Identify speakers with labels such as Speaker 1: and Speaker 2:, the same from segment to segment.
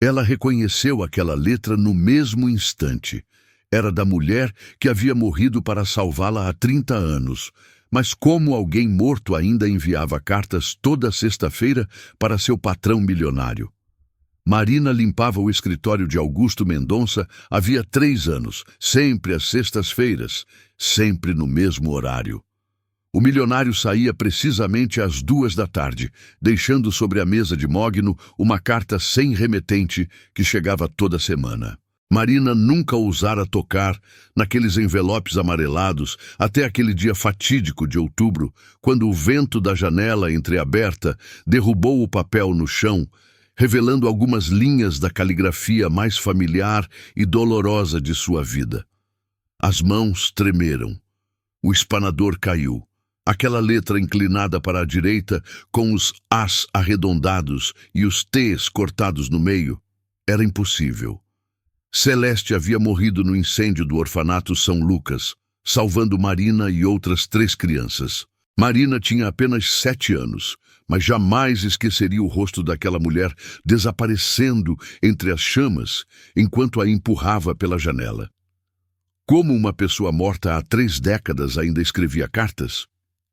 Speaker 1: Ela reconheceu aquela letra no mesmo instante. Era da mulher que havia morrido para salvá-la há 30 anos. Mas como alguém morto ainda enviava cartas toda sexta-feira para seu patrão milionário? Marina limpava o escritório de Augusto Mendonça havia 3 anos, sempre às sextas-feiras, sempre no mesmo horário. O milionário saía precisamente às 2 da tarde, deixando sobre a mesa de Mogno uma carta sem remetente que chegava toda semana. Marina nunca ousara tocar naqueles envelopes amarelados até aquele dia fatídico de outubro, quando o vento da janela entreaberta derrubou o papel no chão, revelando algumas linhas da caligrafia mais familiar e dolorosa de sua vida. As mãos tremeram. O espanador caiu. Aquela letra inclinada para a direita, com os As arredondados e os Ts cortados no meio, era impossível. Celeste havia morrido no incêndio do orfanato São Lucas, salvando Marina e outras 3 crianças. Marina tinha apenas 7 anos, mas jamais esqueceria o rosto daquela mulher desaparecendo entre as chamas enquanto a empurrava pela janela. Como uma pessoa morta há 3 décadas ainda escrevia cartas?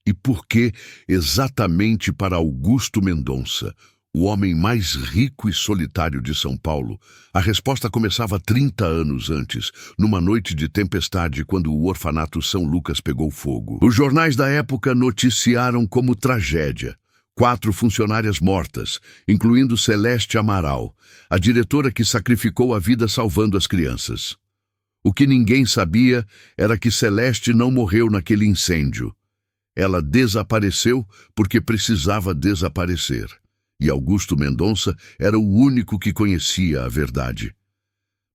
Speaker 1: E por que exatamente para Augusto Mendonça, o homem mais rico e solitário de São Paulo? A resposta começava 30 anos antes, numa noite de tempestade, quando o orfanato São Lucas pegou fogo. Os jornais da época noticiaram como tragédia 4 funcionárias mortas, incluindo Celeste Amaral, a diretora que sacrificou a vida salvando as crianças. O que ninguém sabia era que Celeste não morreu naquele incêndio. Ela desapareceu porque precisava desaparecer. E Augusto Mendonça era o único que conhecia a verdade.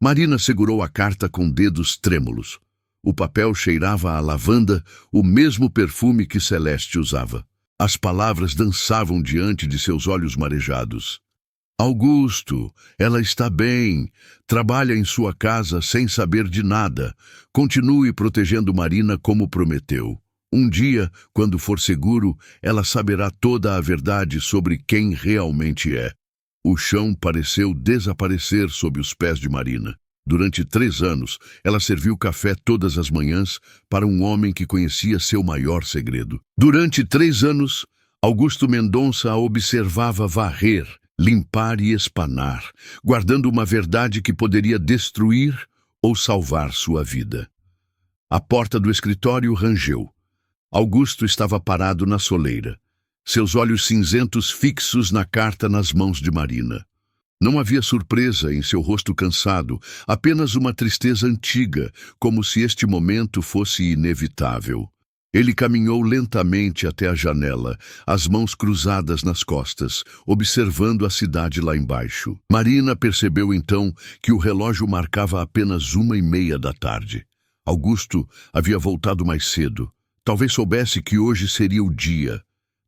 Speaker 1: Marina segurou a carta com dedos trêmulos. O papel cheirava a lavanda, o mesmo perfume que Celeste usava. As palavras dançavam diante de seus olhos marejados. Augusto, ela está bem. Trabalha em sua casa sem saber de nada. Continue protegendo Marina como prometeu. Um dia, quando for seguro, ela saberá toda a verdade sobre quem realmente é. O chão pareceu desaparecer sob os pés de Marina. Durante 3 anos, ela serviu café todas as manhãs para um homem que conhecia seu maior segredo. Durante 3 anos, Augusto Mendonça a observava varrer, limpar e espanar, guardando uma verdade que poderia destruir ou salvar sua vida. A porta do escritório rangeu. Augusto estava parado na soleira, seus olhos cinzentos fixos na carta nas mãos de Marina. Não havia surpresa em seu rosto cansado, apenas uma tristeza antiga, como se este momento fosse inevitável. Ele caminhou lentamente até a janela, as mãos cruzadas nas costas, observando a cidade lá embaixo. Marina percebeu então que o relógio marcava apenas 1:30 da tarde. Augusto havia voltado mais cedo. Talvez soubesse que hoje seria o dia.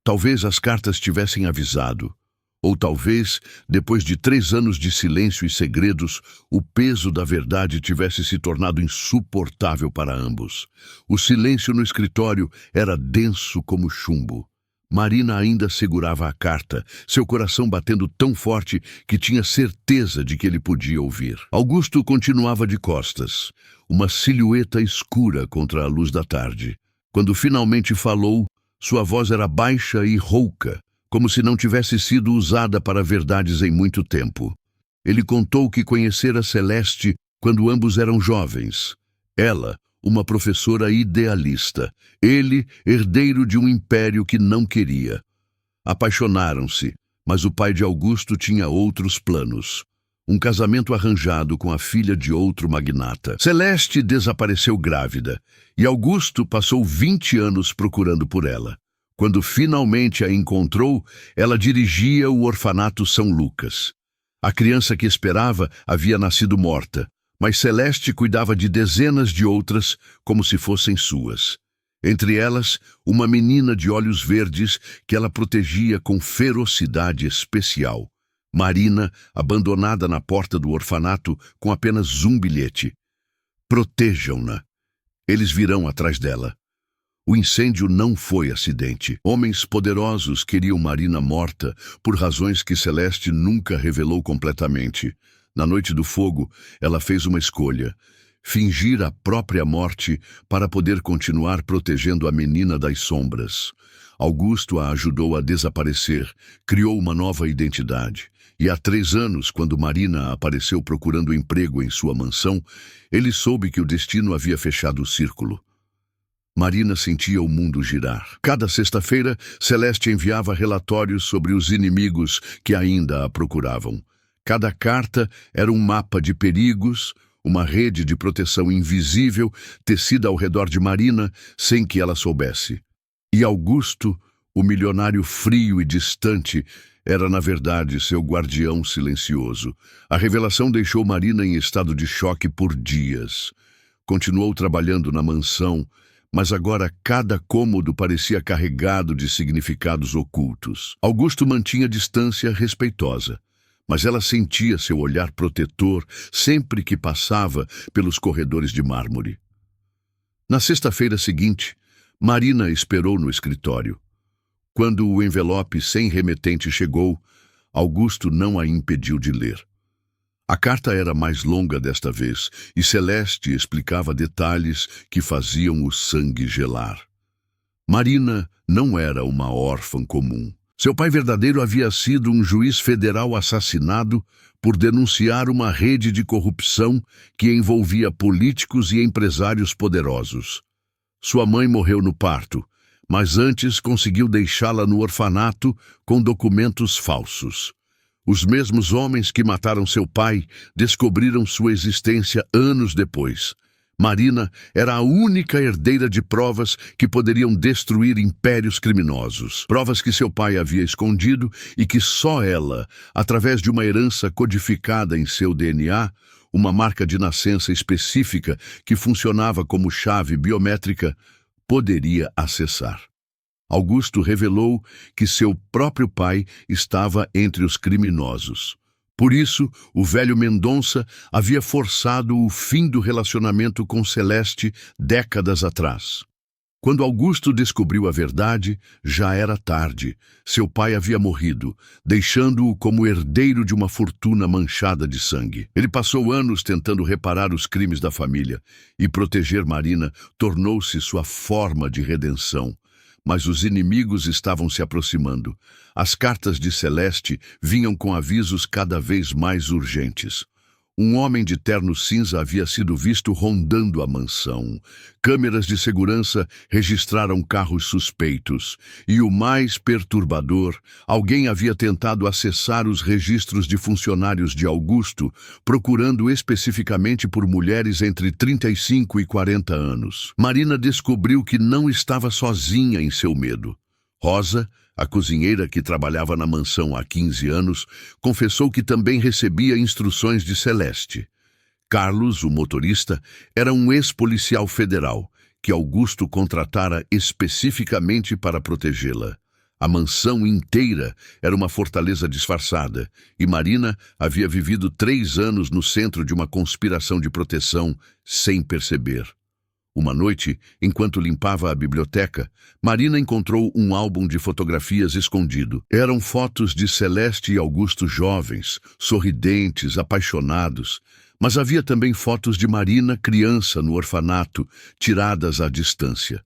Speaker 1: Talvez as cartas tivessem avisado. Ou talvez, depois de 3 anos de silêncio e segredos, o peso da verdade tivesse se tornado insuportável para ambos. O silêncio no escritório era denso como chumbo. Marina ainda segurava a carta, seu coração batendo tão forte que tinha certeza de que ele podia ouvir. Augusto continuava de costas, uma silhueta escura contra a luz da tarde. Quando finalmente falou, sua voz era baixa e rouca, como se não tivesse sido usada para verdades em muito tempo. Ele contou que conhecera Celeste quando ambos eram jovens. Ela, uma professora idealista. Ele, herdeiro de um império que não queria. Apaixonaram-se, mas o pai de Augusto tinha outros planos. Um casamento arranjado com a filha de outro magnata. Celeste desapareceu grávida, e Augusto passou 20 anos procurando por ela. Quando finalmente a encontrou, ela dirigia o orfanato São Lucas. A criança que esperava havia nascido morta, mas Celeste cuidava de dezenas de outras como se fossem suas. Entre elas, uma menina de olhos verdes que ela protegia com ferocidade especial. Marina, abandonada na porta do orfanato com apenas um bilhete. Protejam-na. Eles virão atrás dela. O incêndio não foi acidente. Homens poderosos queriam Marina morta por razões que Celeste nunca revelou completamente. Na noite do fogo, ela fez uma escolha: fingir a própria morte para poder continuar protegendo a menina das sombras. Augusto a ajudou a desaparecer, criou uma nova identidade. E há 3 anos, quando Marina apareceu procurando emprego em sua mansão, ele soube que o destino havia fechado o círculo. Marina sentia o mundo girar. Cada sexta-feira, Celeste enviava relatórios sobre os inimigos que ainda a procuravam. Cada carta era um mapa de perigos, uma rede de proteção invisível tecida ao redor de Marina sem que ela soubesse. E Augusto, o milionário frio e distante, era na verdade seu guardião silencioso. A revelação deixou Marina em estado de choque por dias. Continuou trabalhando na mansão, mas agora cada cômodo parecia carregado de significados ocultos. Augusto mantinha distância respeitosa, mas ela sentia seu olhar protetor sempre que passava pelos corredores de mármore. Na sexta-feira seguinte, Marina esperou no escritório. Quando o envelope sem remetente chegou, Augusto não a impediu de ler. A carta era mais longa desta vez, e Celeste explicava detalhes que faziam o sangue gelar. Marina não era uma órfã comum. Seu pai verdadeiro havia sido um juiz federal assassinado por denunciar uma rede de corrupção que envolvia políticos e empresários poderosos. Sua mãe morreu no parto, mas antes conseguiu deixá-la no orfanato com documentos falsos. Os mesmos homens que mataram seu pai descobriram sua existência anos depois. Marina era a única herdeira de provas que poderiam destruir impérios criminosos. Provas que seu pai havia escondido e que só ela, através de uma herança codificada em seu DNA, uma marca de nascença específica que funcionava como chave biométrica, poderia acessar. Augusto revelou que seu próprio pai estava entre os criminosos. Por isso, o velho Mendonça havia forçado o fim do relacionamento com Celeste décadas atrás. Quando Augusto descobriu a verdade, já era tarde. Seu pai havia morrido, deixando-o como herdeiro de uma fortuna manchada de sangue. Ele passou anos tentando reparar os crimes da família, e proteger Marina tornou-se sua forma de redenção. Mas os inimigos estavam se aproximando. As cartas de Celeste vinham com avisos cada vez mais urgentes. Um homem de terno cinza havia sido visto rondando a mansão. Câmeras de segurança registraram carros suspeitos. E o mais perturbador, alguém havia tentado acessar os registros de funcionários de Augusto, procurando especificamente por mulheres entre 35 e 40 anos. Marina descobriu que não estava sozinha em seu medo. Rosa, a cozinheira que trabalhava na mansão há 15 anos, confessou que também recebia instruções de Celeste. Carlos, o motorista, era um ex-policial federal que Augusto contratara especificamente para protegê-la. A mansão inteira era uma fortaleza disfarçada, e Marina havia vivido 3 anos no centro de uma conspiração de proteção sem perceber. Uma noite, enquanto limpava a biblioteca, Marina encontrou um álbum de fotografias escondido. Eram fotos de Celeste e Augusto jovens, sorridentes, apaixonados, mas havia também fotos de Marina, criança, no orfanato, tiradas à distância.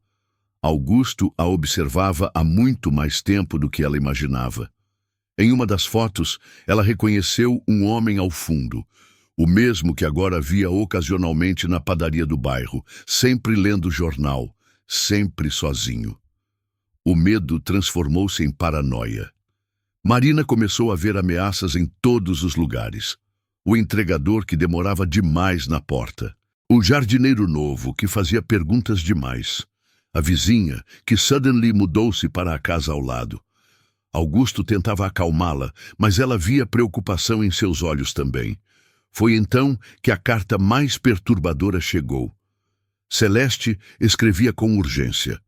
Speaker 1: Augusto a observava há muito mais tempo do que ela imaginava. Em uma das fotos, ela reconheceu um homem ao fundo, o mesmo que agora via ocasionalmente na padaria do bairro, sempre lendo jornal, sempre sozinho. O medo transformou-se em paranoia. Marina começou a ver ameaças em todos os lugares. O entregador que demorava demais na porta. O jardineiro novo que fazia perguntas demais. A vizinha que suddenly mudou-se para a casa ao lado. Augusto tentava acalmá-la, mas ela via preocupação em seus olhos também. Foi então que a carta mais perturbadora chegou. Celeste escrevia com urgência.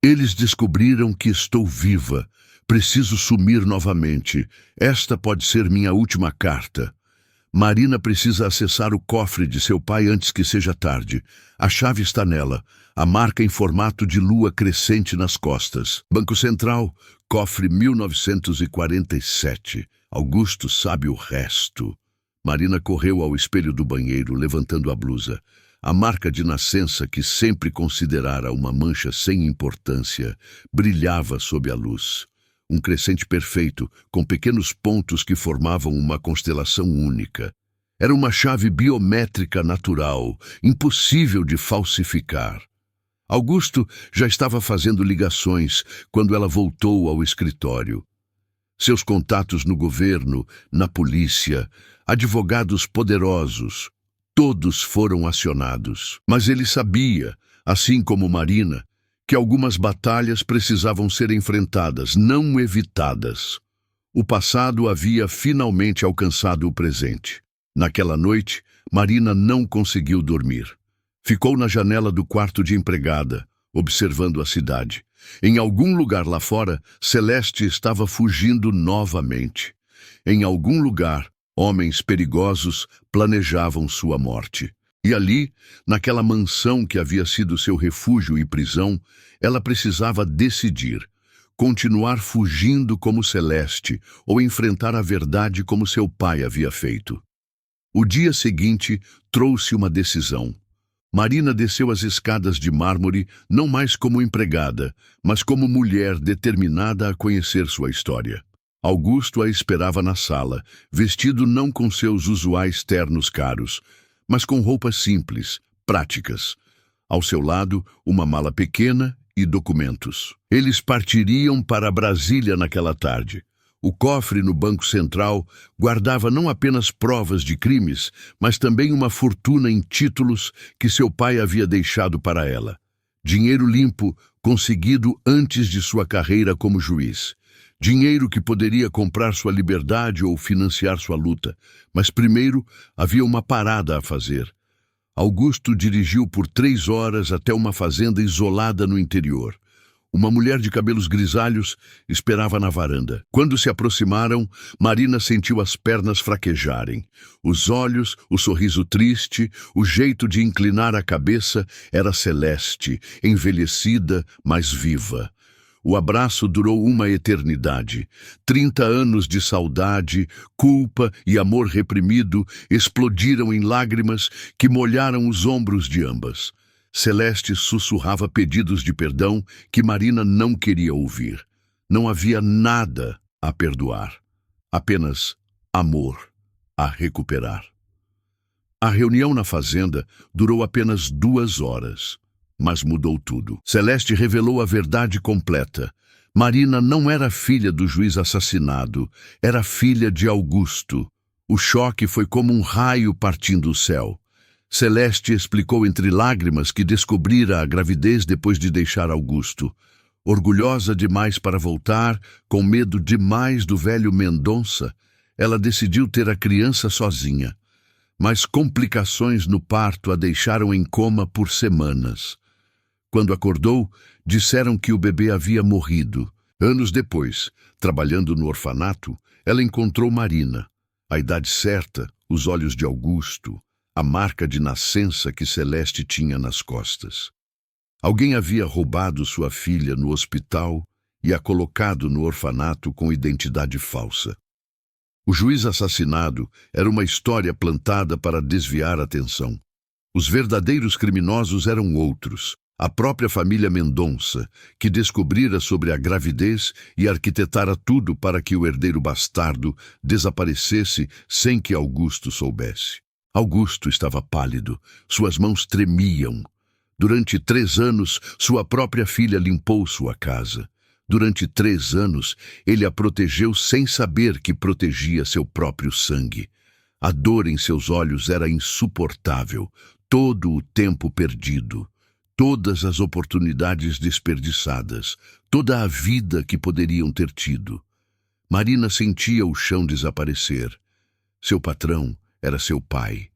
Speaker 1: Eles descobriram que estou viva. Preciso sumir novamente. Esta pode ser minha última carta. Marina precisa acessar o cofre de seu pai antes que seja tarde. A chave está nela, a marca em formato de lua crescente nas costas. Banco Central, cofre 1947. Augusto sabe o resto. Marina correu ao espelho do banheiro, levantando a blusa. A marca de nascença, que sempre considerara uma mancha sem importância, brilhava sob a luz. Um crescente perfeito, com pequenos pontos que formavam uma constelação única. Era uma chave biométrica natural, impossível de falsificar. Augusto já estava fazendo ligações quando ela voltou ao escritório. Seus contatos no governo, na polícia, advogados poderosos, todos foram acionados. Mas ele sabia, assim como Marina, que algumas batalhas precisavam ser enfrentadas, não evitadas. O passado havia finalmente alcançado o presente. Naquela noite, Marina não conseguiu dormir. Ficou na janela do quarto de empregada, observando a cidade. Em algum lugar lá fora, Celeste estava fugindo novamente. Em algum lugar, homens perigosos planejavam sua morte. E ali, naquela mansão que havia sido seu refúgio e prisão, ela precisava decidir: continuar fugindo como Celeste ou enfrentar a verdade como seu pai havia feito. O dia seguinte trouxe uma decisão. Marina desceu as escadas de mármore não mais como empregada, mas como mulher determinada a conhecer sua história. Augusto a esperava na sala, vestido não com seus usuais ternos caros, mas com roupas simples, práticas. Ao seu lado, uma mala pequena e documentos. Eles partiriam para Brasília naquela tarde. O cofre no Banco Central guardava não apenas provas de crimes, mas também uma fortuna em títulos que seu pai havia deixado para ela. Dinheiro limpo, conseguido antes de sua carreira como juiz. Dinheiro que poderia comprar sua liberdade ou financiar sua luta. Mas primeiro havia uma parada a fazer. Augusto dirigiu por 3 horas até uma fazenda isolada no interior. Uma mulher de cabelos grisalhos esperava na varanda. Quando se aproximaram, Marina sentiu as pernas fraquejarem. Os olhos, o sorriso triste, o jeito de inclinar a cabeça era Celeste, envelhecida, mas viva. O abraço durou uma eternidade. 30 anos de saudade, culpa e amor reprimido explodiram em lágrimas que molharam os ombros de ambas. Celeste sussurrava pedidos de perdão que Marina não queria ouvir. Não havia nada a perdoar, apenas amor a recuperar. A reunião na fazenda durou apenas 2 horas, mas mudou tudo. Celeste revelou a verdade completa. Marina não era filha do juiz assassinado, era filha de Augusto. O choque foi como um raio partindo o céu. Celeste explicou entre lágrimas que descobrira a gravidez depois de deixar Augusto. Orgulhosa demais para voltar, com medo demais do velho Mendonça, ela decidiu ter a criança sozinha. Mas complicações no parto a deixaram em coma por semanas. Quando acordou, disseram que o bebê havia morrido. Anos depois, trabalhando no orfanato, ela encontrou Marina. A idade certa, os olhos de Augusto, a marca de nascença que Celeste tinha nas costas. Alguém havia roubado sua filha no hospital e a colocado no orfanato com identidade falsa. O juiz assassinado era uma história plantada para desviar a atenção. Os verdadeiros criminosos eram outros, a própria família Mendonça, que descobrira sobre a gravidez e arquitetara tudo para que o herdeiro bastardo desaparecesse sem que Augusto soubesse. Augusto estava pálido, suas mãos tremiam. Durante 3 anos, sua própria filha limpou sua casa. Durante 3 anos, ele a protegeu sem saber que protegia seu próprio sangue. A dor em seus olhos era insuportável, todo o tempo perdido, todas as oportunidades desperdiçadas, toda a vida que poderiam ter tido. Marina sentia o chão desaparecer. Seu patrão era seu pai.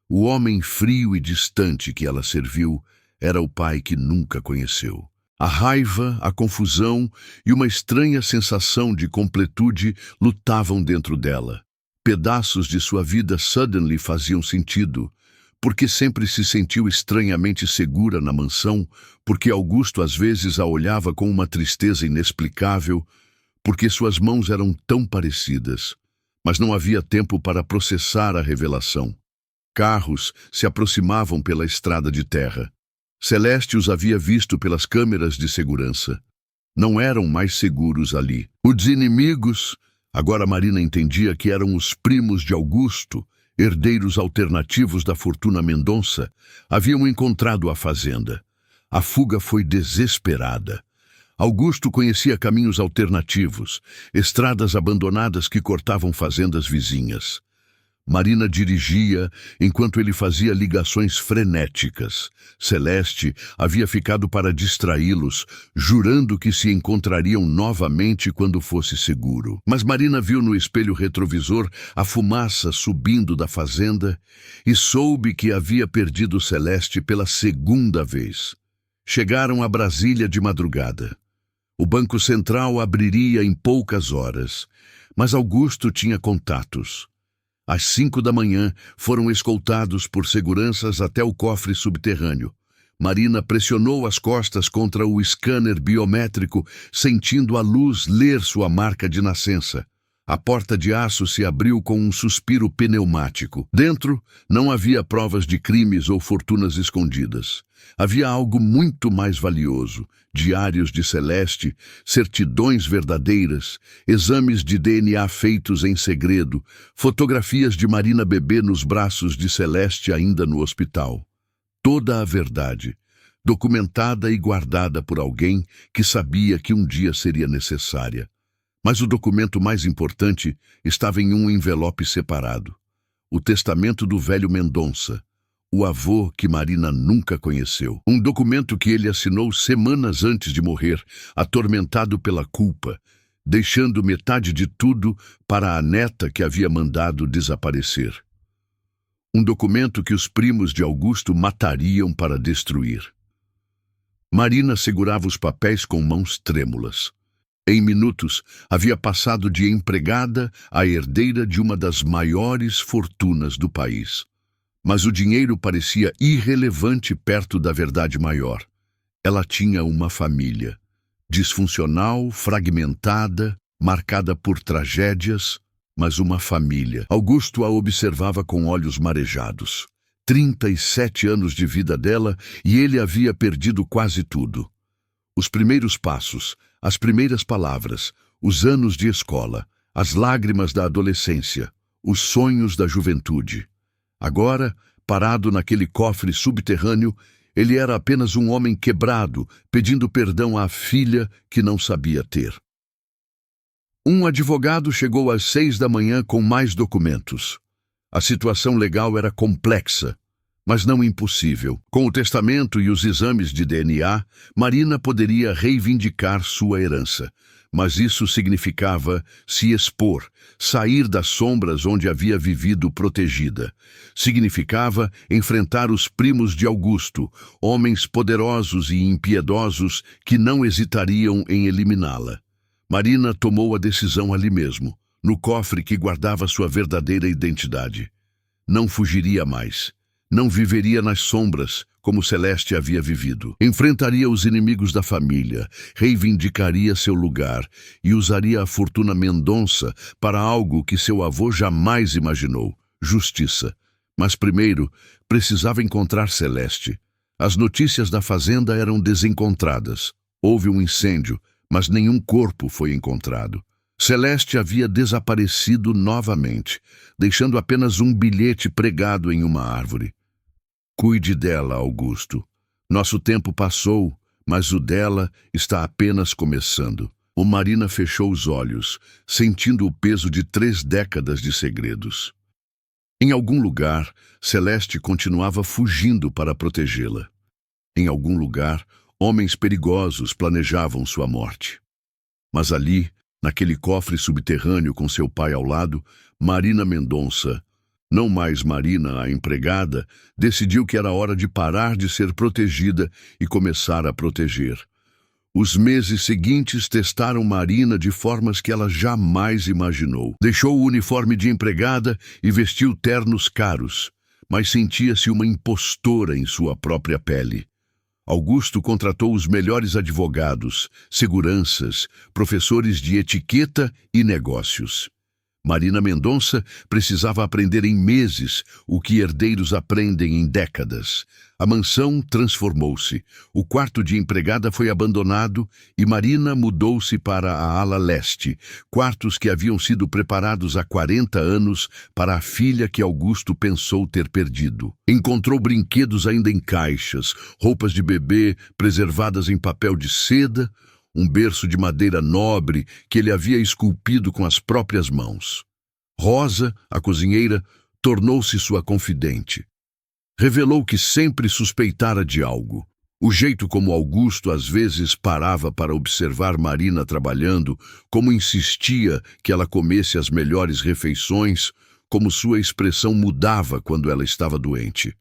Speaker 1: O homem frio e distante que ela serviu era o pai que nunca conheceu. A raiva, a confusão e uma estranha sensação de completude lutavam dentro dela. Pedaços de sua vida suddenly faziam sentido. Porque sempre se sentiu estranhamente segura na mansão, porque Augusto às vezes a olhava com uma tristeza inexplicável, porque suas mãos eram tão parecidas. Mas não havia tempo para processar a revelação. Carros se aproximavam pela estrada de terra. Celeste os havia visto pelas câmeras de segurança. Não eram mais seguros ali. Os inimigos, agora Marina entendia que eram os primos de Augusto, herdeiros alternativos da fortuna Mendonça, haviam encontrado a fazenda. A fuga foi desesperada. Augusto conhecia caminhos alternativos, estradas abandonadas que cortavam fazendas vizinhas. Marina dirigia enquanto ele fazia ligações frenéticas. Celeste havia ficado para distraí-los, jurando que se encontrariam novamente quando fosse seguro. Mas Marina viu no espelho retrovisor a fumaça subindo da fazenda e soube que havia perdido Celeste pela segunda vez. Chegaram a Brasília de madrugada. O Banco Central abriria em poucas horas, mas Augusto tinha contatos. Às 5 da manhã, foram escoltados por seguranças até o cofre subterrâneo. Marina pressionou as costas contra o scanner biométrico, sentindo a luz ler sua marca de nascença. A porta de aço se abriu com um suspiro pneumático. Dentro, não havia provas de crimes ou fortunas escondidas. Havia algo muito mais valioso: diários de Celeste, certidões verdadeiras, exames de DNA feitos em segredo, fotografias de Marina bebê nos braços de Celeste ainda no hospital. Toda a verdade, documentada e guardada por alguém que sabia que um dia seria necessária. Mas o documento mais importante estava em um envelope separado. O testamento do velho Mendonça, o avô que Marina nunca conheceu. Um documento que ele assinou semanas antes de morrer, atormentado pela culpa, deixando metade de tudo para a neta que havia mandado desaparecer. Um documento que os primos de Augusto matariam para destruir. Marina segurava os papéis com mãos trêmulas. Em minutos, havia passado de empregada a herdeira de uma das maiores fortunas do país. Mas o dinheiro parecia irrelevante perto da verdade maior. Ela tinha uma família, disfuncional, fragmentada, marcada por tragédias, mas uma família. Augusto a observava com olhos marejados. 37 anos de vida dela e ele havia perdido quase tudo. Os primeiros passos, as primeiras palavras, os anos de escola, as lágrimas da adolescência, os sonhos da juventude. Agora, parado naquele cofre subterrâneo, ele era apenas um homem quebrado, pedindo perdão à filha que não sabia ter. Um advogado chegou às 6 da manhã com mais documentos. A situação legal era complexa, mas não impossível. Com o testamento e os exames de DNA, Marina poderia reivindicar sua herança. Mas isso significava se expor, sair das sombras onde havia vivido protegida. Significava enfrentar os primos de Augusto, homens poderosos e impiedosos que não hesitariam em eliminá-la. Marina tomou a decisão ali mesmo, no cofre que guardava sua verdadeira identidade. Não fugiria mais. Não viveria nas sombras, como Celeste havia vivido. Enfrentaria os inimigos da família, reivindicaria seu lugar e usaria a fortuna Mendonça para algo que seu avô jamais imaginou: justiça. Mas primeiro, precisava encontrar Celeste. As notícias da fazenda eram desencontradas. Houve um incêndio, mas nenhum corpo foi encontrado. Celeste havia desaparecido novamente, deixando apenas um bilhete pregado em uma árvore. Cuide dela, Augusto. Nosso tempo passou, mas o dela está apenas começando. O Marina fechou os olhos, sentindo o peso de 3 décadas de segredos. Em algum lugar, Celeste continuava fugindo para protegê-la. Em algum lugar, homens perigosos planejavam sua morte. Mas ali, naquele cofre subterrâneo com seu pai ao lado, Marina Mendonça, não mais Marina, a empregada, decidiu que era hora de parar de ser protegida e começar a proteger. Os meses seguintes testaram Marina de formas que ela jamais imaginou. Deixou o uniforme de empregada e vestiu ternos caros, mas sentia-se uma impostora em sua própria pele. Augusto contratou os melhores advogados, seguranças, professores de etiqueta e negócios. Marina Mendonça precisava aprender em meses o que herdeiros aprendem em décadas. A mansão transformou-se. O quarto de empregada foi abandonado e Marina mudou-se para a ala leste, quartos que haviam sido preparados há 40 anos para a filha que Augusto pensou ter perdido. Encontrou brinquedos ainda em caixas, roupas de bebê preservadas em papel de seda, um berço de madeira nobre que ele havia esculpido com as próprias mãos. Rosa, a cozinheira, tornou-se sua confidente. Revelou que sempre suspeitara de algo. O jeito como Augusto às vezes parava para observar Marina trabalhando, como insistia que ela comesse as melhores refeições, como sua expressão mudava quando ela estava doente.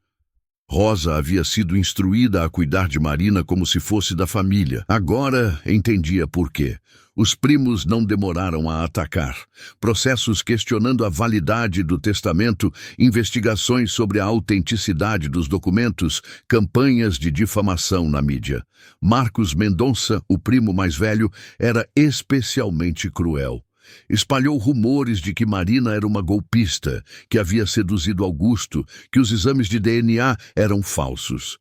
Speaker 1: Rosa havia sido instruída a cuidar de Marina como se fosse da família. Agora entendia por quê. Os primos não demoraram a atacar. Processos questionando a validade do testamento, investigações sobre a autenticidade dos documentos, campanhas de difamação na mídia. Marcos Mendonça, o primo mais velho, era especialmente cruel. Espalhou rumores de que Marina era uma golpista, que havia seduzido Augusto, que os exames de DNA eram falsos.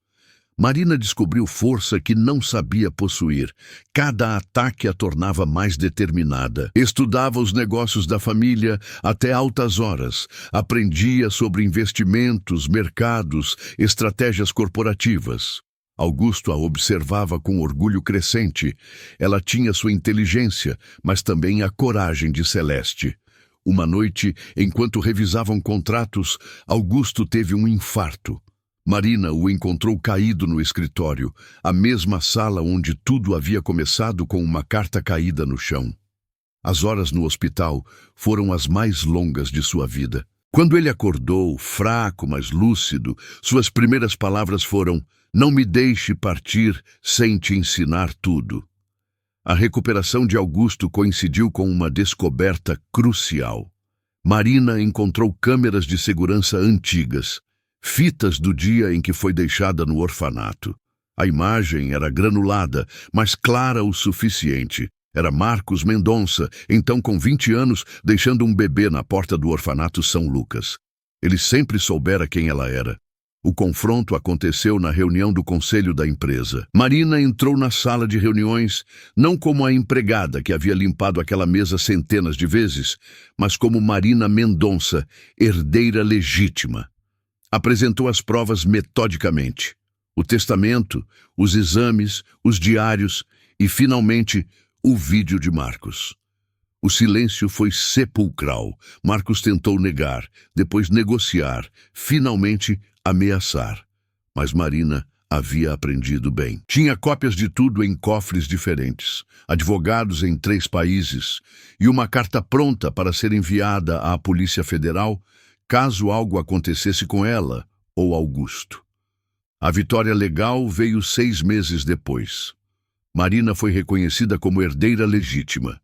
Speaker 1: Marina descobriu força que não sabia possuir. Cada ataque a tornava mais determinada. Estudava os negócios da família até altas horas. Aprendia sobre investimentos, mercados, estratégias corporativas. Augusto a observava com orgulho crescente. Ela tinha sua inteligência, mas também a coragem de Celeste. Uma noite, enquanto revisavam contratos, Augusto teve um infarto. Marina o encontrou caído no escritório, a mesma sala onde tudo havia começado, com uma carta caída no chão. As horas no hospital foram as mais longas de sua vida. Quando ele acordou, fraco, mas lúcido, suas primeiras palavras foram: "Não me deixe partir sem te ensinar tudo." A recuperação de Augusto coincidiu com uma descoberta crucial. Marina encontrou câmeras de segurança antigas, fitas do dia em que foi deixada no orfanato. A imagem era granulada, mas clara o suficiente. Era Marcos Mendonça, então com 20 anos, deixando um bebê na porta do orfanato São Lucas. Ele sempre soubera quem ela era. O confronto aconteceu na reunião do conselho da empresa. Marina entrou na sala de reuniões, não como a empregada que havia limpado aquela mesa centenas de vezes, mas como Marina Mendonça, herdeira legítima. Apresentou as provas metodicamente: o testamento, os exames, os diários e, finalmente, o vídeo de Marcos. O silêncio foi sepulcral. Marcos tentou negar, depois negociar, finalmente ameaçar. Mas Marina havia aprendido bem. Tinha cópias de tudo em cofres diferentes, advogados em 3 países e uma carta pronta para ser enviada à Polícia Federal caso algo acontecesse com ela ou Augusto. A vitória legal veio 6 meses depois. Marina foi reconhecida como herdeira legítima.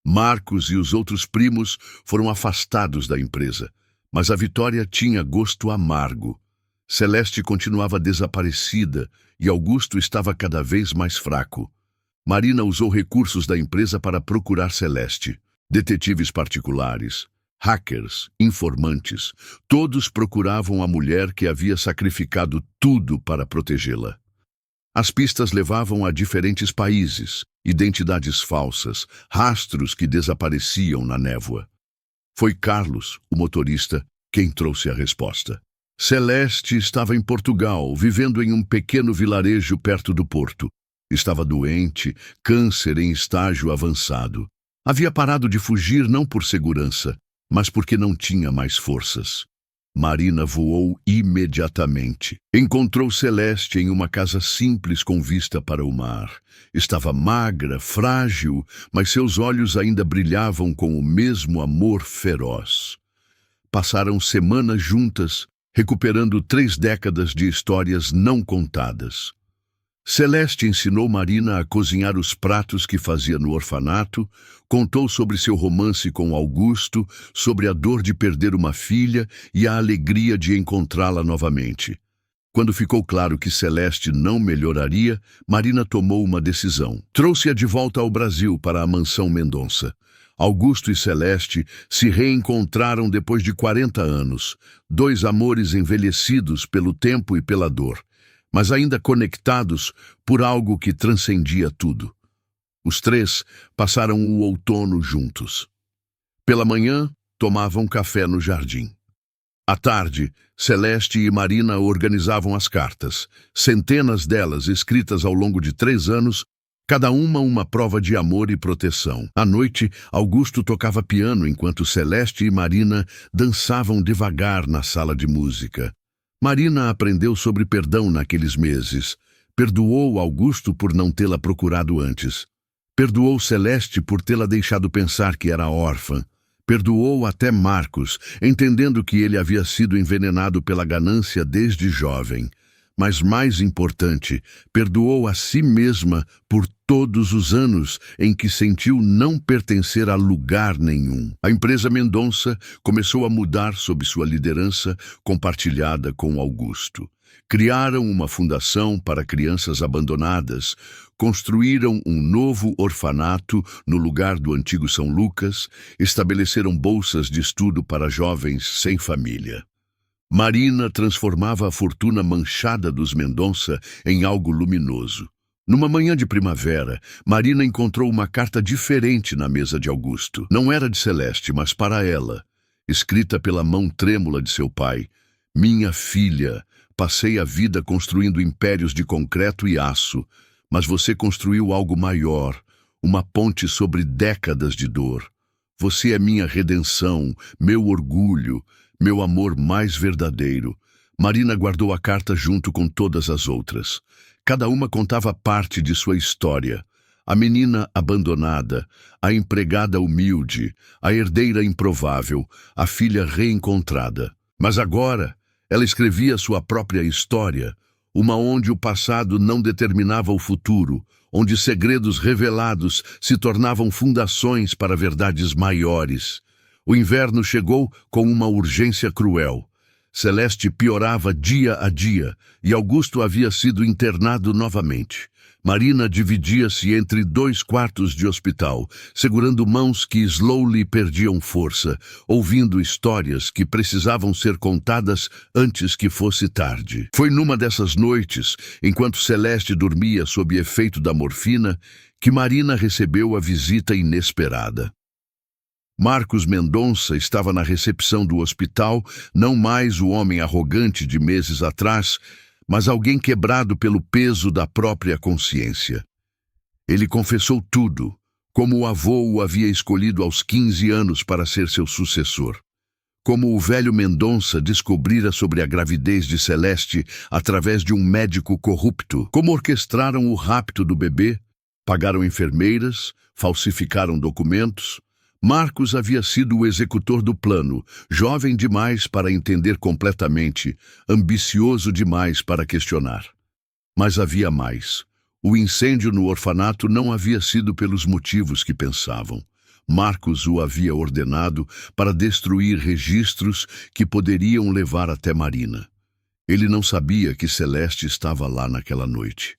Speaker 1: Marcos e os outros primos foram afastados da empresa, mas a vitória tinha gosto amargo. Celeste continuava desaparecida e Augusto estava cada vez mais fraco. Marina usou recursos da empresa para procurar Celeste. Detetives particulares, hackers, informantes, todos procuravam a mulher que havia sacrificado tudo para protegê-la. As pistas levavam a diferentes países, identidades falsas, rastros que desapareciam na névoa. Foi Carlos, o motorista, quem trouxe a resposta. Celeste estava em Portugal, vivendo em um pequeno vilarejo perto do porto. Estava doente, câncer em estágio avançado. Havia parado de fugir não por segurança, mas porque não tinha mais forças. Marina voou imediatamente. Encontrou Celeste em uma casa simples com vista para o mar. Estava magra, frágil, mas seus olhos ainda brilhavam com o mesmo amor feroz. Passaram semanas juntas, recuperando 3 décadas de histórias não contadas. Celeste ensinou Marina a cozinhar os pratos que fazia no orfanato, contou sobre seu romance com Augusto, sobre a dor de perder uma filha e a alegria de encontrá-la novamente. Quando ficou claro que Celeste não melhoraria, Marina tomou uma decisão. Trouxe-a de volta ao Brasil para a mansão Mendonça. Augusto e Celeste se reencontraram depois de 40 anos, dois amores envelhecidos pelo tempo e pela dor, mas ainda conectados por algo que transcendia tudo. Os três passaram o outono juntos. Pela manhã, tomavam café no jardim. À tarde, Celeste e Marina organizavam as cartas, centenas delas escritas ao longo de 3 anos, cada uma prova de amor e proteção. À noite, Augusto tocava piano enquanto Celeste e Marina dançavam devagar na sala de música. Marina aprendeu sobre perdão naqueles meses. Perdoou Augusto por não tê-la procurado antes. Perdoou Celeste por tê-la deixado pensar que era órfã. Perdoou até Marcos, entendendo que ele havia sido envenenado pela ganância desde jovem. Mas mais importante, perdoou a si mesma por todos os anos em que sentiu não pertencer a lugar nenhum. A empresa Mendonça começou a mudar sob sua liderança, compartilhada com Augusto. Criaram uma fundação para crianças abandonadas, construíram um novo orfanato no lugar do antigo São Lucas, estabeleceram bolsas de estudo para jovens sem família. Marina transformava a fortuna manchada dos Mendonça em algo luminoso. Numa manhã de primavera, Marina encontrou uma carta diferente na mesa de Augusto. Não era de Celeste, mas para ela, escrita pela mão trêmula de seu pai. Minha filha, passei a vida construindo impérios de concreto e aço, mas você construiu algo maior, uma ponte sobre décadas de dor. Você é minha redenção, meu orgulho, meu amor mais verdadeiro. Marina guardou a carta junto com todas as outras. Cada uma contava parte de sua história. A menina abandonada, a empregada humilde, a herdeira improvável, a filha reencontrada. Mas agora, ela escrevia sua própria história, uma onde o passado não determinava o futuro, onde segredos revelados se tornavam fundações para verdades maiores. O inverno chegou com uma urgência cruel. Celeste piorava dia a dia e Augusto havia sido internado novamente. Marina dividia-se entre 2 quartos de hospital, segurando mãos que slowly perdiam força, ouvindo histórias que precisavam ser contadas antes que fosse tarde. Foi numa dessas noites, enquanto Celeste dormia sob efeito da morfina, que Marina recebeu a visita inesperada. Marcos Mendonça estava na recepção do hospital, não mais o homem arrogante de meses atrás, mas alguém quebrado pelo peso da própria consciência. Ele confessou tudo, como o avô o havia escolhido aos 15 anos para ser seu sucessor. Como o velho Mendonça descobrira sobre a gravidez de Celeste através de um médico corrupto. Como orquestraram o rapto do bebê, pagaram enfermeiras, falsificaram documentos. Marcos havia sido o executor do plano, jovem demais para entender completamente, ambicioso demais para questionar. Mas havia mais. O incêndio no orfanato não havia sido pelos motivos que pensavam. Marcos o havia ordenado para destruir registros que poderiam levar até Marina. Ele não sabia que Celeste estava lá naquela noite.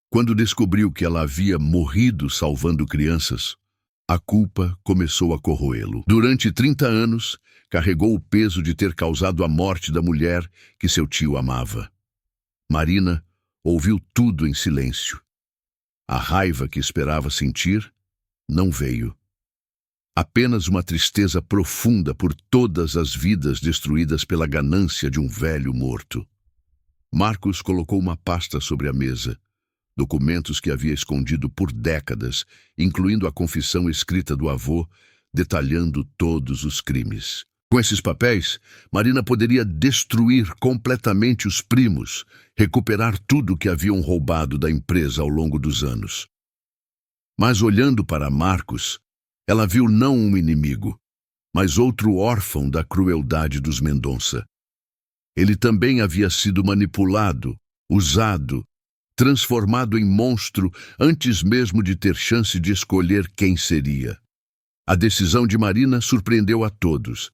Speaker 1: Quando descobriu que ela havia morrido salvando crianças, a culpa começou a corroê-lo. Durante 30 anos, carregou o peso de ter causado a morte da mulher que seu tio amava. Marina ouviu tudo em silêncio. A raiva que esperava sentir não veio. Apenas uma tristeza profunda por todas as vidas destruídas pela ganância de um velho morto. Marcos colocou uma pasta sobre a mesa. Documentos que havia escondido por décadas, incluindo a confissão escrita do avô, detalhando todos os crimes. Com esses papéis, Marina poderia destruir completamente os primos, recuperar tudo que haviam roubado da empresa ao longo dos anos. Mas olhando para Marcos, ela viu não um inimigo, mas outro órfão da crueldade dos Mendonça. Ele também havia sido manipulado, usado, transformado em monstro antes mesmo de ter chance de escolher quem seria. A decisão de Marina surpreendeu a todos.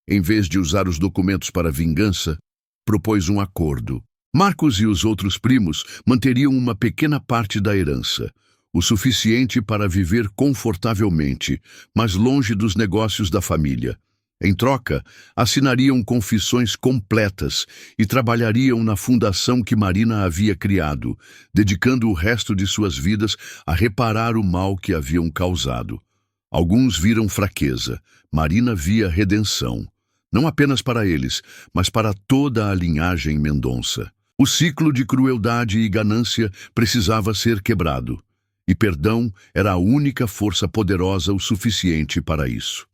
Speaker 1: Em vez de usar os documentos para vingança, propôs um acordo. Marcos e os outros primos manteriam uma pequena parte da herança, o suficiente para viver confortavelmente, mas longe dos negócios da família. Em troca, assinariam confissões completas e trabalhariam na fundação que Marina havia criado, dedicando o resto de suas vidas a reparar o mal que haviam causado. Alguns viram fraqueza, Marina via redenção, não apenas para eles, mas para toda a linhagem Mendonça. O ciclo de crueldade e ganância precisava ser quebrado, e perdão era a única força poderosa o suficiente para isso.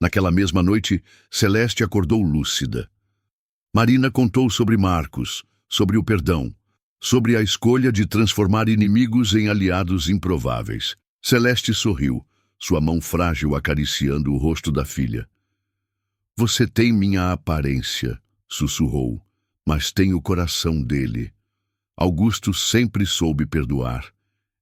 Speaker 1: Naquela mesma noite, Celeste acordou lúcida. Marina contou sobre Marcos, sobre o perdão, sobre a escolha de transformar inimigos em aliados improváveis. Celeste sorriu, sua mão frágil acariciando o rosto da filha. "Você tem minha aparência", sussurrou, "mas tem o coração dele. Augusto sempre soube perdoar.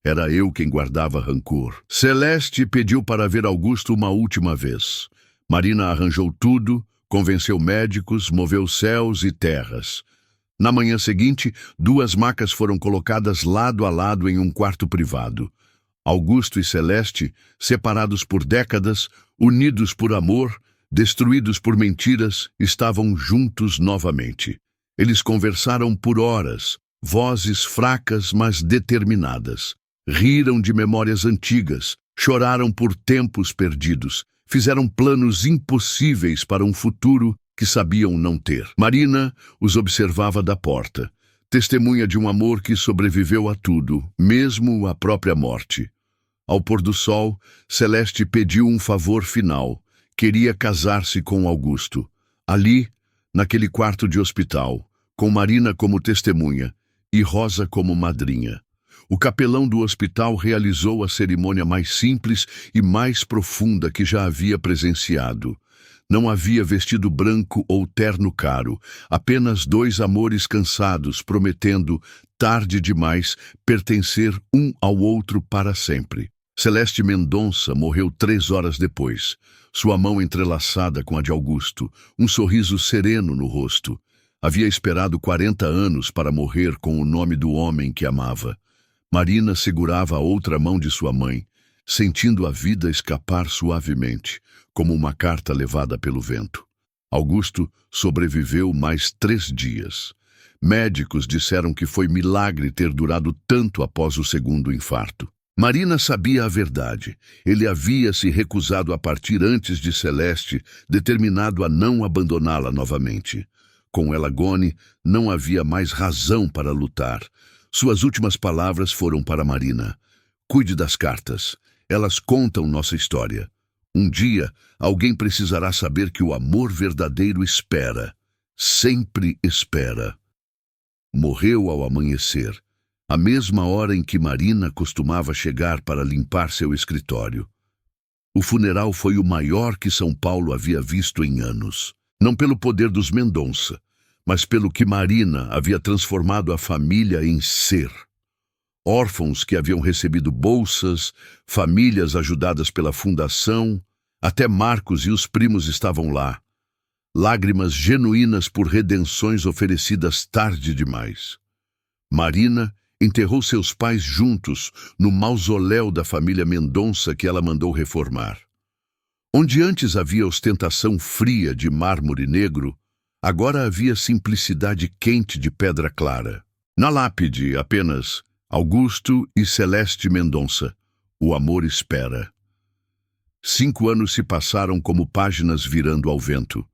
Speaker 1: Era eu quem guardava rancor." Celeste pediu para ver Augusto uma última vez. Marina arranjou tudo, convenceu médicos, moveu céus e terras. Na manhã seguinte, 2 macas foram colocadas lado a lado em um quarto privado. Augusto e Celeste, separados por décadas, unidos por amor, destruídos por mentiras, estavam juntos novamente. Eles conversaram por horas, vozes fracas, mas determinadas. Riram de memórias antigas, choraram por tempos perdidos, fizeram planos impossíveis para um futuro que sabiam não ter. Marina os observava da porta, testemunha de um amor que sobreviveu a tudo, mesmo à própria morte. Ao pôr do sol, Celeste pediu um favor final. Queria casar-se com Augusto. Ali, naquele quarto de hospital, com Marina como testemunha e Rosa como madrinha. O capelão do hospital realizou a cerimônia mais simples e mais profunda que já havia presenciado. Não havia vestido branco ou terno caro, apenas 2 amores cansados, prometendo, tarde demais, pertencer um ao outro para sempre. Celeste Mendonça morreu 3 horas depois, sua mão entrelaçada com a de Augusto, um sorriso sereno no rosto. Havia esperado 40 anos para morrer com o nome do homem que amava. Marina segurava a outra mão de sua mãe, sentindo a vida escapar suavemente, como uma carta levada pelo vento. Augusto sobreviveu mais 3 dias. Médicos disseram que foi milagre ter durado tanto após o segundo infarto. Marina sabia a verdade. Ele havia se recusado a partir antes de Celeste, determinado a não abandoná-la novamente. Com Elagone, não havia mais razão para lutar. Suas últimas palavras foram para Marina: "Cuide das cartas. Elas contam nossa história. Um dia, alguém precisará saber que o amor verdadeiro espera. Sempre espera." Morreu ao amanhecer, a mesma hora em que Marina costumava chegar para limpar seu escritório. O funeral foi o maior que São Paulo havia visto em anos. Não pelo poder dos Mendonça, mas pelo que Marina havia transformado a família em ser. Órfãos que haviam recebido bolsas, famílias ajudadas pela fundação, até Marcos e os primos estavam lá. Lágrimas genuínas por redenções oferecidas tarde demais. Marina enterrou seus pais juntos no mausoléu da família Mendonça que ela mandou reformar. Onde antes havia ostentação fria de mármore negro, agora havia simplicidade quente de pedra clara. Na lápide, apenas Augusto e Celeste Mendonça. O amor espera. 5 anos se passaram como páginas virando ao vento.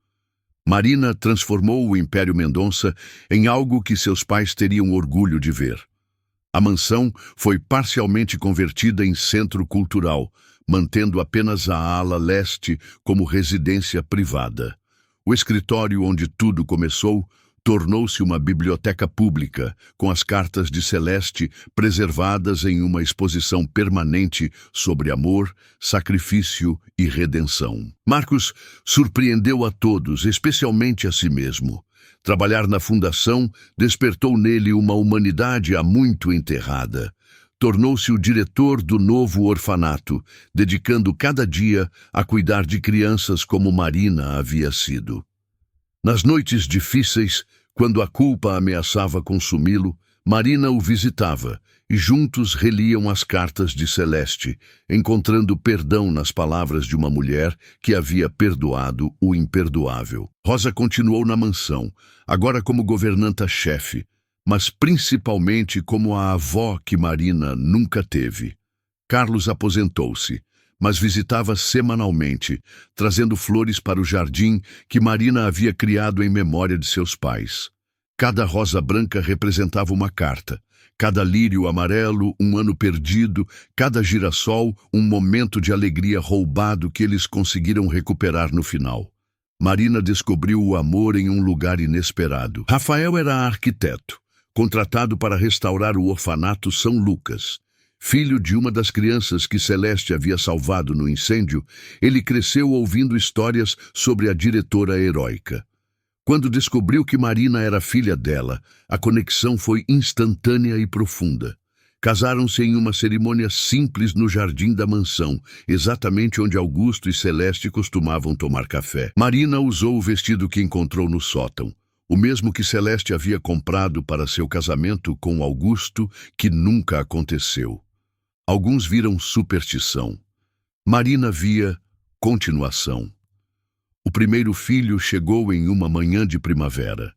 Speaker 1: Marina transformou o Império Mendonça em algo que seus pais teriam orgulho de ver. A mansão foi parcialmente convertida em centro cultural, mantendo apenas a ala leste como residência privada. O escritório onde tudo começou tornou-se uma biblioteca pública, com as cartas de Celeste preservadas em uma exposição permanente sobre amor, sacrifício e redenção. Marcos surpreendeu a todos, especialmente a si mesmo. Trabalhar na fundação despertou nele uma humanidade há muito enterrada. Tornou-se o diretor do novo orfanato, dedicando cada dia a cuidar de crianças como Marina havia sido. Nas noites difíceis, quando a culpa ameaçava consumi-lo, Marina o visitava e juntos reliam as cartas de Celeste, encontrando perdão nas palavras de uma mulher que havia perdoado o imperdoável. Rosa continuou na mansão, agora como governanta-chefe, mas principalmente como a avó que Marina nunca teve. Carlos aposentou-se, mas visitava semanalmente, trazendo flores para o jardim que Marina havia criado em memória de seus pais. Cada rosa branca representava uma carta, cada lírio amarelo um ano perdido, cada girassol um momento de alegria roubado que eles conseguiram recuperar no final. Marina descobriu o amor em um lugar inesperado. Rafael era arquiteto, contratado para restaurar o orfanato São Lucas. Filho de uma das crianças que Celeste havia salvado no incêndio, ele cresceu ouvindo histórias sobre a diretora heróica. Quando descobriu que Marina era filha dela, a conexão foi instantânea e profunda. Casaram-se em uma cerimônia simples no jardim da mansão, exatamente onde Augusto e Celeste costumavam tomar café. Marina usou o vestido que encontrou no sótão, o mesmo que Celeste havia comprado para seu casamento com Augusto, que nunca aconteceu. Alguns viram superstição. Marina via continuação. O primeiro filho chegou em uma manhã de primavera.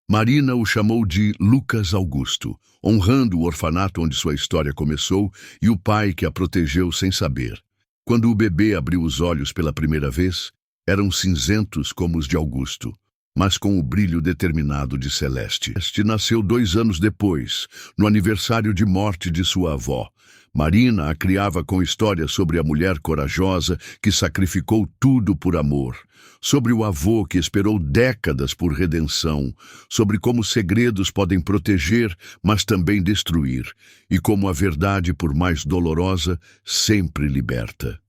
Speaker 1: Marina o chamou de Lucas Augusto, honrando o orfanato onde sua história começou e o pai que a protegeu sem saber. Quando o bebê abriu os olhos pela primeira vez, eram cinzentos como os de Augusto, mas com o brilho determinado de Celeste. Este nasceu 2 anos depois, no aniversário de morte de sua avó. Marina a criava com histórias sobre a mulher corajosa que sacrificou tudo por amor, sobre o avô que esperou décadas por redenção, sobre como segredos podem proteger, mas também destruir, e como a verdade, por mais dolorosa, sempre liberta.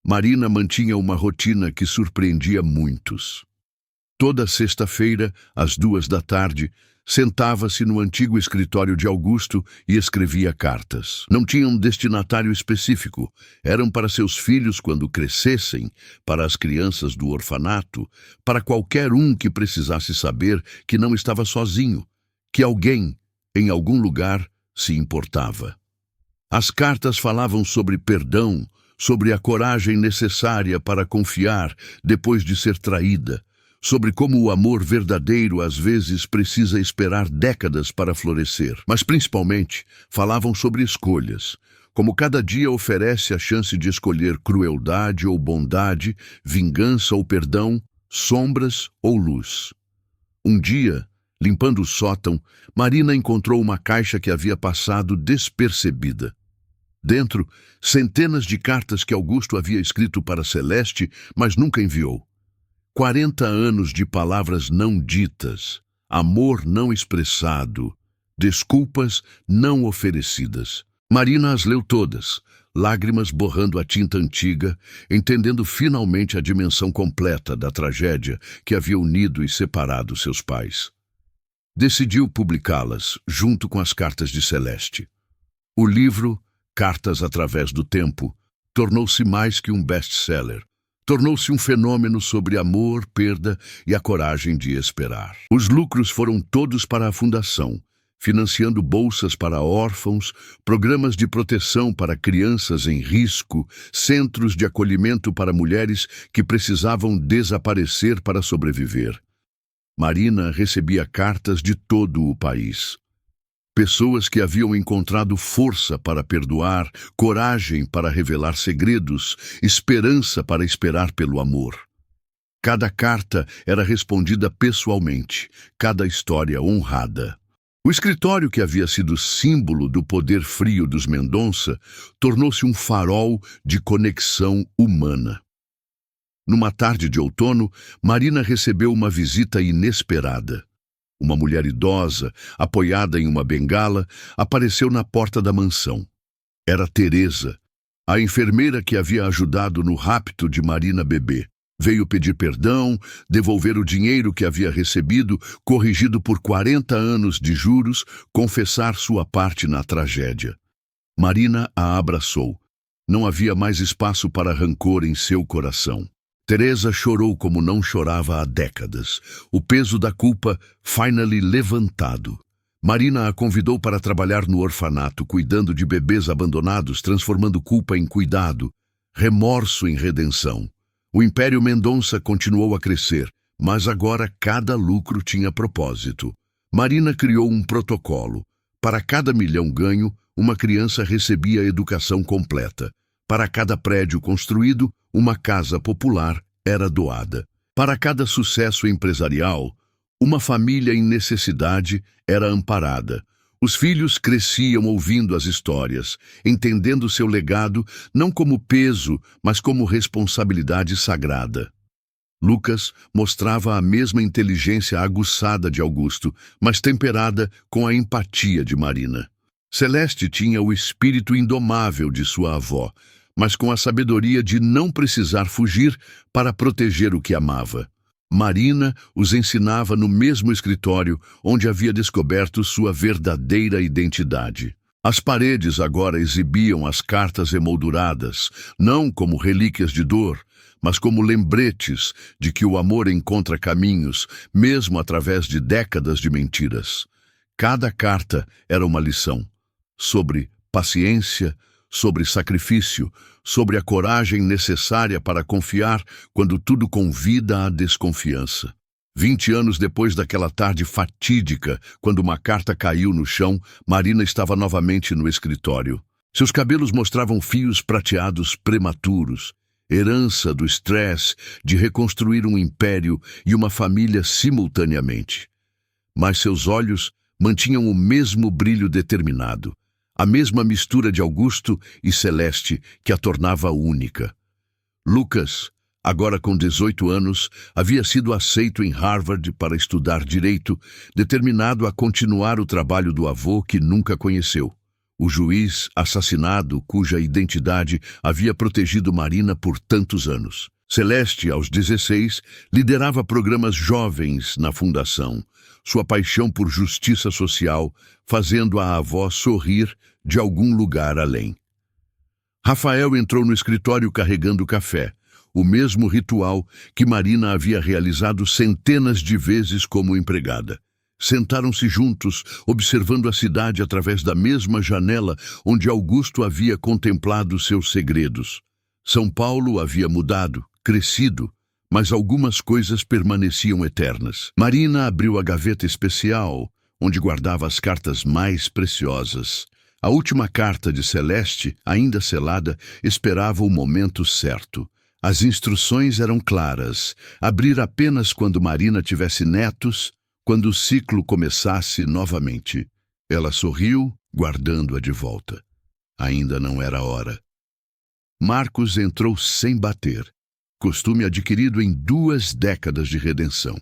Speaker 1: Marina mantinha uma rotina que surpreendia muitos. Toda sexta-feira, às 14h, sentava-se no antigo escritório de Augusto e escrevia cartas. Não tinha um destinatário específico. Eram para seus filhos quando crescessem, para as crianças do orfanato, para qualquer um que precisasse saber que não estava sozinho, que alguém, em algum lugar, se importava. As cartas falavam sobre perdão, sobre a coragem necessária para confiar depois de ser traída, sobre como o amor verdadeiro às vezes precisa esperar décadas para florescer. Mas principalmente falavam sobre escolhas, como cada dia oferece a chance de escolher crueldade ou bondade, vingança ou perdão, sombras ou luz. Um dia, limpando o sótão, Marina encontrou uma caixa que havia passado despercebida. Dentro, centenas de cartas que Augusto havia escrito para Celeste, mas nunca enviou. 40 anos de palavras não ditas, amor não expressado, desculpas não oferecidas. Marina as leu todas, lágrimas borrando a tinta antiga, entendendo finalmente a dimensão completa da tragédia que havia unido e separado seus pais. Decidiu publicá-las, junto com as cartas de Celeste. O livro, Cartas através do Tempo, tornou-se mais que um best-seller. Tornou-se um fenômeno sobre amor, perda e a coragem de esperar. Os lucros foram todos para a fundação, financiando bolsas para órfãos, programas de proteção para crianças em risco, centros de acolhimento para mulheres que precisavam desaparecer para sobreviver. Marina recebia cartas de todo o país. Pessoas que haviam encontrado força para perdoar, coragem para revelar segredos, esperança para esperar pelo amor. Cada carta era respondida pessoalmente, cada história honrada. O escritório, que havia sido símbolo do poder frio dos Mendonça, tornou-se um farol de conexão humana. Numa tarde de outono, Marina recebeu uma visita inesperada. Uma mulher idosa, apoiada em uma bengala, apareceu na porta da mansão. Era Teresa, a enfermeira que havia ajudado no rapto de Marina bebê. Veio pedir perdão, devolver o dinheiro que havia recebido, corrigido por 40 anos de juros, confessar sua parte na tragédia. Marina a abraçou. Não havia mais espaço para rancor em seu coração. Teresa chorou como não chorava há décadas. O peso da culpa finally levantado. Marina a convidou para trabalhar no orfanato, cuidando de bebês abandonados, transformando culpa em cuidado, remorso em redenção. O Império Mendonça continuou a crescer, mas agora cada lucro tinha propósito. Marina criou um protocolo. Para cada milhão ganho, uma criança recebia educação completa. Para cada prédio construído, uma casa popular era doada. Para cada sucesso empresarial, uma família em necessidade era amparada. Os filhos cresciam ouvindo as histórias, entendendo seu legado não como peso, mas como responsabilidade sagrada. Lucas mostrava a mesma inteligência aguçada de Augusto, mas temperada com a empatia de Marina. Celeste tinha o espírito indomável de sua avó, mas com a sabedoria de não precisar fugir para proteger o que amava. Marina os ensinava no mesmo escritório onde havia descoberto sua verdadeira identidade. As paredes agora exibiam as cartas emolduradas, não como relíquias de dor, mas como lembretes de que o amor encontra caminhos, mesmo através de décadas de mentiras. Cada carta era uma lição sobre paciência, sobre sacrifício, sobre a coragem necessária para confiar quando tudo convida à desconfiança. 20 anos depois daquela tarde fatídica, quando uma carta caiu no chão, Marina estava novamente no escritório. Seus cabelos mostravam fios prateados prematuros, herança do estresse de reconstruir um império e uma família simultaneamente. Mas seus olhos mantinham o mesmo brilho determinado, a mesma mistura de Augusto e Celeste que a tornava única. Lucas, agora com 18 anos, havia sido aceito em Harvard para estudar direito, determinado a continuar o trabalho do avô que nunca conheceu. O juiz assassinado, cuja identidade havia protegido Marina por tantos anos. Celeste, aos 16, liderava programas jovens na fundação, sua paixão por justiça social, fazendo a avó sorrir de algum lugar além. Rafael entrou no escritório carregando café, o mesmo ritual que Marina havia realizado centenas de vezes como empregada. Sentaram-se juntos, observando a cidade através da mesma janela onde Augusto havia contemplado seus segredos. São Paulo havia mudado, crescido, mas algumas coisas permaneciam eternas. Marina abriu a gaveta especial, onde guardava as cartas mais preciosas. A última carta de Celeste, ainda selada, esperava o momento certo. As instruções eram claras: abrir apenas quando Marina tivesse netos, quando o ciclo começasse novamente. Ela sorriu, guardando-a de volta. Ainda não era hora. Marcos entrou sem bater, costume adquirido em 2 décadas de redenção.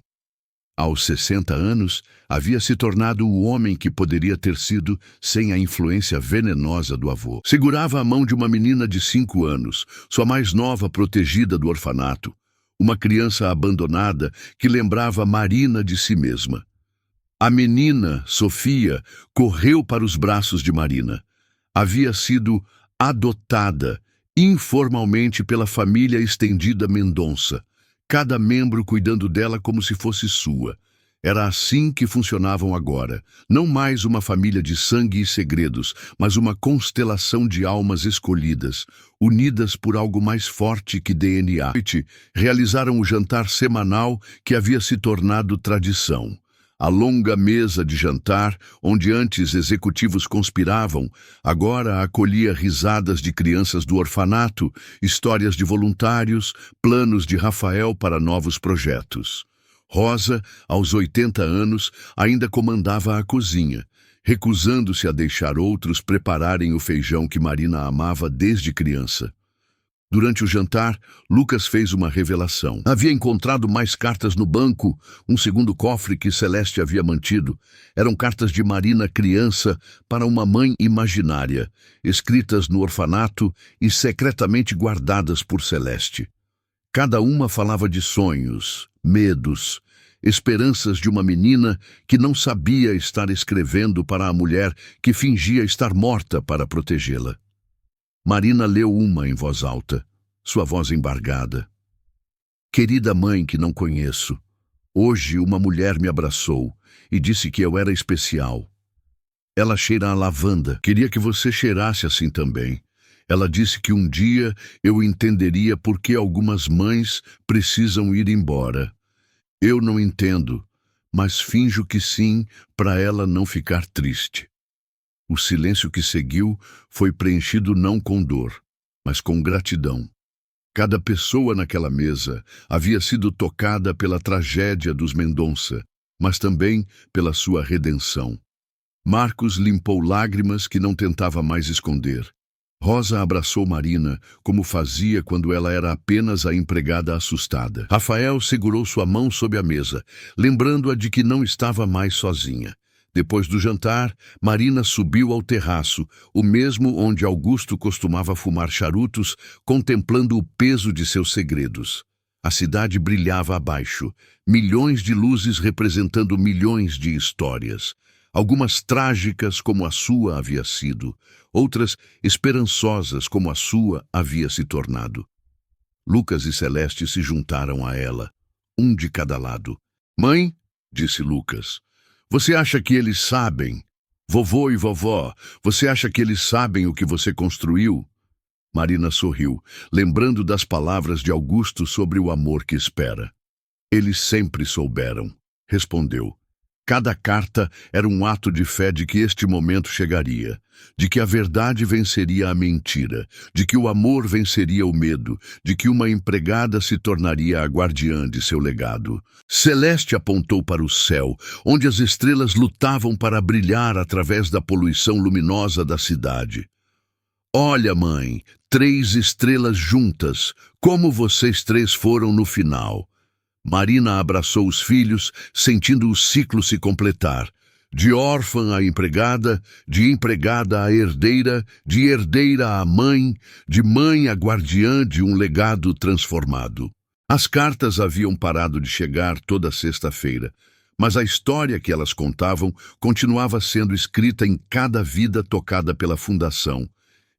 Speaker 1: Aos 60 anos, havia se tornado o homem que poderia ter sido sem a influência venenosa do avô. Segurava a mão de uma menina de 5 anos, sua mais nova protegida do orfanato, uma criança abandonada que lembrava Marina de si mesma. A menina, Sofia, correu para os braços de Marina. Havia sido adotada informalmente pela família estendida Mendonça, cada membro cuidando dela como se fosse sua. Era assim que funcionavam agora, não mais uma família de sangue e segredos, mas uma constelação de almas escolhidas, unidas por algo mais forte que DNA. Realizaram o jantar semanal que havia se tornado tradição. A longa mesa de jantar, onde antes executivos conspiravam, agora acolhia risadas de crianças do orfanato, histórias de voluntários, planos de Rafael para novos projetos. Rosa, aos 80 anos, ainda comandava a cozinha, recusando-se a deixar outros prepararem o feijão que Marina amava desde criança. Durante o jantar, Lucas fez uma revelação. Havia encontrado mais cartas no banco, um segundo cofre que Celeste havia mantido. Eram cartas de Marina criança para uma mãe imaginária, escritas no orfanato e secretamente guardadas por Celeste. Cada uma falava de sonhos, medos, esperanças de uma menina que não sabia estar escrevendo para a mulher que fingia estar morta para protegê-la. Marina leu uma em voz alta, sua voz embargada. Querida mãe que não conheço, hoje uma mulher me abraçou e disse que eu era especial. Ela cheira a lavanda, queria que você cheirasse assim também. Ela disse que um dia eu entenderia por que algumas mães precisam ir embora. Eu não entendo, mas finjo que sim, para ela não ficar triste. O silêncio que seguiu foi preenchido não com dor, mas com gratidão. Cada pessoa naquela mesa havia sido tocada pela tragédia dos Mendonça, mas também pela sua redenção. Marcos limpou lágrimas que não tentava mais esconder. Rosa abraçou Marina, como fazia quando ela era apenas a empregada assustada. Rafael segurou sua mão sob a mesa, lembrando-a de que não estava mais sozinha. Depois do jantar, Marina subiu ao terraço, o mesmo onde Augusto costumava fumar charutos, contemplando o peso de seus segredos. A cidade brilhava abaixo, milhões de luzes representando milhões de histórias. Algumas trágicas como a sua havia sido, outras esperançosas como a sua havia se tornado. Lucas e Celeste se juntaram a ela, um de cada lado. Mãe, disse Lucas, você acha que eles sabem? Vovô e vovó, você acha que eles sabem o que você construiu? Marina sorriu, lembrando das palavras de Augusto sobre o amor que espera. Eles sempre souberam, respondeu. Cada carta era um ato de fé de que este momento chegaria, de que a verdade venceria a mentira, de que o amor venceria o medo, de que uma empregada se tornaria a guardiã de seu legado. Celeste apontou para o céu, onde as estrelas lutavam para brilhar através da poluição luminosa da cidade. Olha, mãe, 3 estrelas juntas, como vocês 3 foram no final. Marina abraçou os filhos, sentindo o ciclo se completar. De órfã a empregada, de empregada a herdeira, de herdeira a mãe, de mãe a guardiã de um legado transformado. As cartas haviam parado de chegar toda sexta-feira, mas a história que elas contavam continuava sendo escrita em cada vida tocada pela fundação,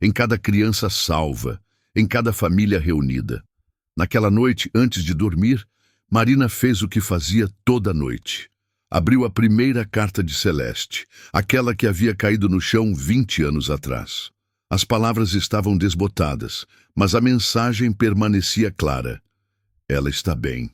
Speaker 1: em cada criança salva, em cada família reunida. Naquela noite, antes de dormir, Marina fez o que fazia toda noite. Abriu a primeira carta de Celeste, aquela que havia caído no chão 20 anos atrás. As palavras estavam desbotadas, mas a mensagem permanecia clara. Ela está bem.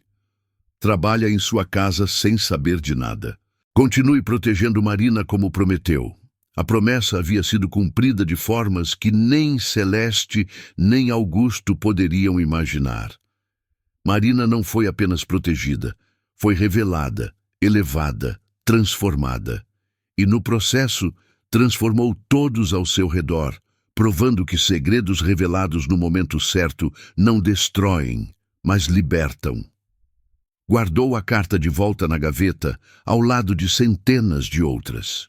Speaker 1: Trabalha em sua casa sem saber de nada. Continue protegendo Marina como prometeu. A promessa havia sido cumprida de formas que nem Celeste nem Augusto poderiam imaginar. Marina não foi apenas protegida, foi revelada, elevada, transformada. E no processo, transformou todos ao seu redor, provando que segredos revelados no momento certo não destroem, mas libertam. Guardou a carta de volta na gaveta, ao lado de centenas de outras.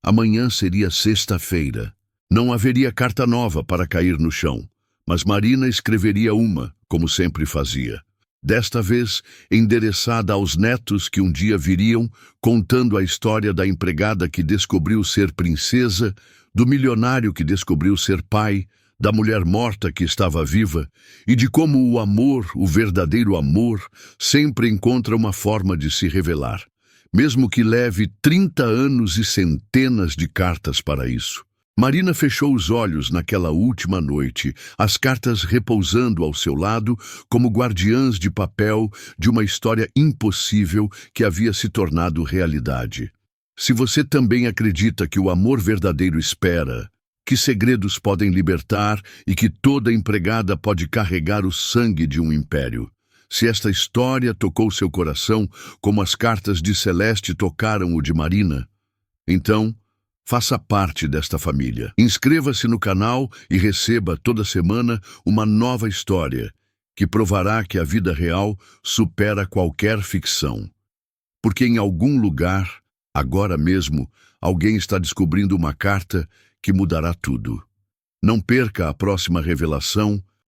Speaker 1: Amanhã seria sexta-feira. Não haveria carta nova para cair no chão, mas Marina escreveria uma, como sempre fazia. Desta vez, endereçada aos netos que um dia viriam, contando a história da empregada que descobriu ser princesa, do milionário que descobriu ser pai, da mulher morta que estava viva, e de como o amor, o verdadeiro amor, sempre encontra uma forma de se revelar, mesmo que leve 30 anos e centenas de cartas para isso. Marina fechou os olhos naquela última noite, as cartas repousando ao seu lado como guardiãs de papel de uma história impossível que havia se tornado realidade. Se você também acredita que o amor verdadeiro espera, que segredos podem libertar e que toda empregada pode carregar o sangue de um império, se esta história tocou seu coração como as cartas de Celeste tocaram o de Marina, então faça parte desta família. Inscreva-se no canal e receba toda semana uma nova história que provará que a vida real supera qualquer ficção. Porque em algum lugar, agora mesmo, alguém está descobrindo uma carta que mudará tudo. Não perca a próxima revelação